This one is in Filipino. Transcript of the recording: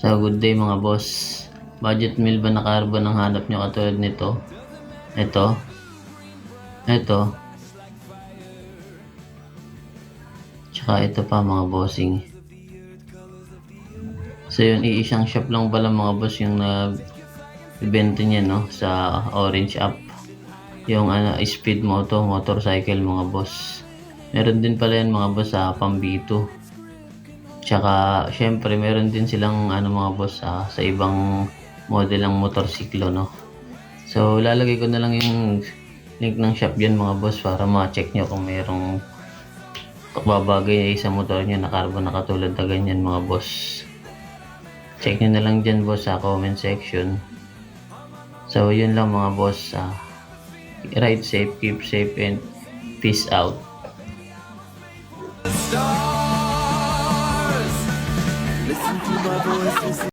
So good day mga boss. Budget meal ba na carbon ang hanap nyo katulad nito? Ito. Tsaka ito pa mga bossing. So yun, iisang shop lang pala mga boss yung nag-ibento niya no sa Orange app. Yung speed motorcycle mga boss. Meron din pala yan mga boss sa Pambito. Tsaka syempre meron din silang mga boss sa ibang model ng motorsiklo no. So lalagay ko na lang yung link ng shop diyan mga boss para ma-check nyo kung mayroong babagay sa motor nyo na carbon na katulad na ganyan mga boss. Check nyo na lang dyan boss sa comment section. So yun lang mga boss. Ride safe, keep safe, and peace out. Listen to my voice.